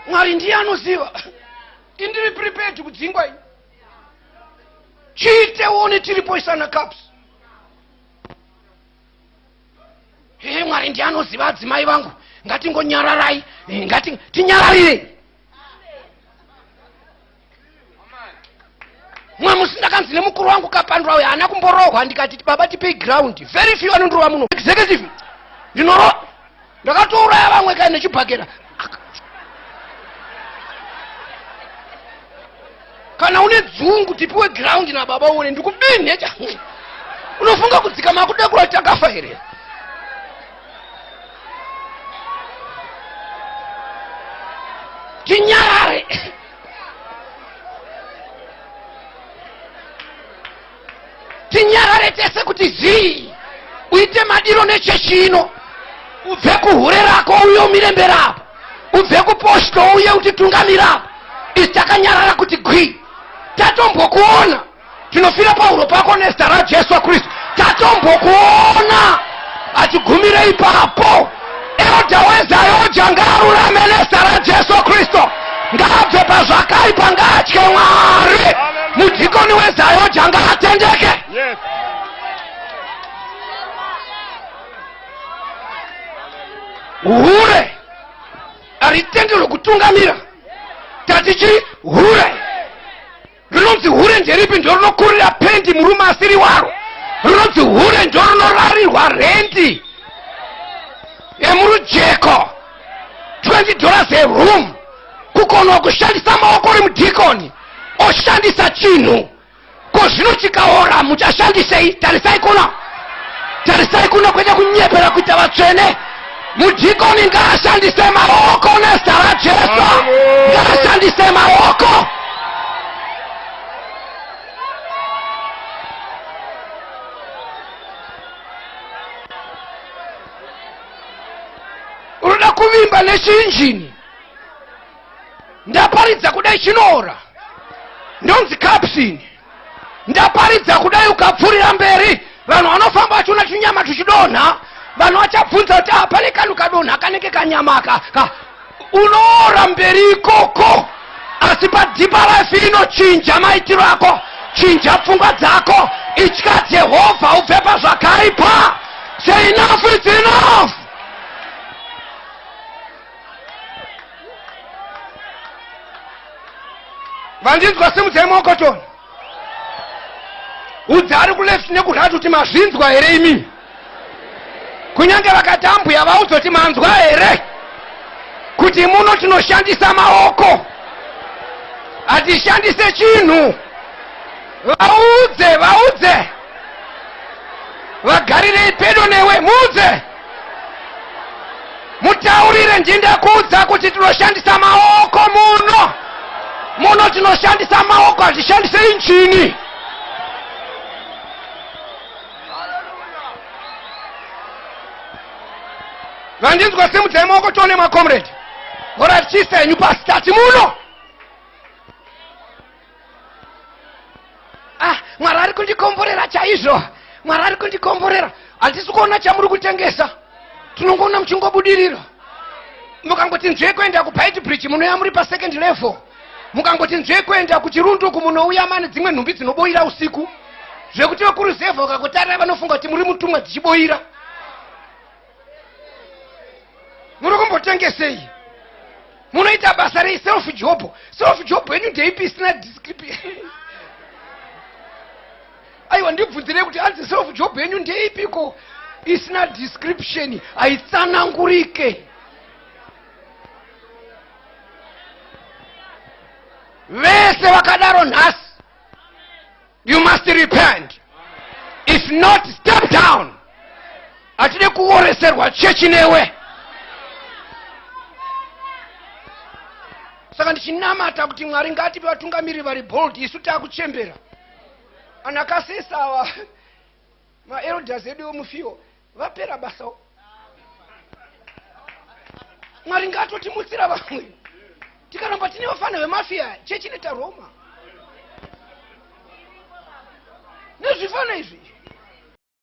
Mwari ndiye anoziva. Indiri prepared kudzingwa ini. Chiite uone tiripoisana caps. Mwari ndiye anoziva adzimai vangu. Ngatingonyararai. Tinyararire. Mwa musindakanzi nemukuru wangu kapandwa uya ana kumborohwa ndikati baba tipe ground. Very few anondorwa muno. Executive. Ndinoro. Ndakatouraya vamwe kana nechibhakera. Kana une dzungu tipiwe ground na baba uone ndikudini hecha. Unofunga kudzika makuda kula takafa here. Tinyarare. Tinyarare tese kuti zii. Uite madiro nechechino. Ubve kuhure rako uye umirembe rapo. Ubve kuposto uye utitungamira rapo. Isitakanyarara kuti gwi. Tatombokuona. Tinofira Paulo pako nezita ra Jesu Kristu. Tatombokuona. Achigumire ipapo. Eroda wezayo jangarurame nezita ra Jesu Kristu. Ngabve pazvakaipa ngatye Mwari. Mudhikoni wezayo janga atendeke. Yes. Hure. Aritendero kutungamira. Tatichi hure. Rinonzi hure nderipi ndo rinokurira pendi murume asiri waro. Rinonzi hure ndo rinorarirwa rendi emurujeko. $20 a room. Kukona kushandisa maoko uri mudhikoni. Oshandisa chinhu. Ko zvino chikaora muchashandisei? Tarisai kuna kwete kunyepera kuita vatsvene. Mudhikoni ngaashandise maoko nezita ra Jesu. Ngaashandise maoko. Unoda kuvimba nechinjini. Ndaparidza kudai chinoora. Ndonzi kapsini. Ndaparidza kudai ukapfurira mberi. Vanhu vanofamba vachona tunyama tuchidonha. Vanhu vachabvunza kuti pane kanhu kadonha kanenge kanyama aka. Unoora mberi ikoko. Asi padhipa life inochinja maitiro ako. Chinja pfungwa dzako. Itya Jehovha ubve pazvakaipa. Say enough is enough. Vandinzwa semutemo wakotoni. Udzari kuleft nekudhatu kuti mazvinzwa here imi. Kunyange vakatambwa vauzoti manzwa here. Kuti muno tinoshandisa maoko. Hatishandise chinhu. Vaudze. Vagarirei pedo newe muudze. Mutaurire ndindakuudza kuti tinoshandisa maoko muno. Muno tinoshandisa maoko hatishandise injini. Vandinzwa semutemo wakotone makomrade. Vorachisa yenyu pasitati muno. Mwari ari kundikomborera chaizvo. Mwari ari kundikomborera. Handisi kuona chamuri kutengesa. Tinongoona muchingobudirira. Mukangoti nzve kuenda kuPied Bridge munoya muri pa2nd level. Mukangoti nzve kuenda kuchirunduku munouya mane dzimwe nhumbi dzinoboira usiku. Zvekuti vekuruzevha vakakutarira vanofunga kuti muri mutumwa dzichiboira. Muri kumbotengesei? Munoita basa rei self job. Self job yenyu ndeipi isina description. Aiwa ndibvunzire kuti hanzi self job yenyu ndeipiko isina description, haitsanangurike. Vese vakadaro nhasi. You must repent. If not, step down. Atide kuoreserwa chechi newe. Saka ndichinamata kuti Mwari ngatipe vatungamiri vari bold isu takuchembera. Anakasesa maelders edu omufio vapera basa. Mwari ngatotimutsira vamwe. Tikaramba tine vafana vemafia chechi neta Roma. Nezvifana izvi.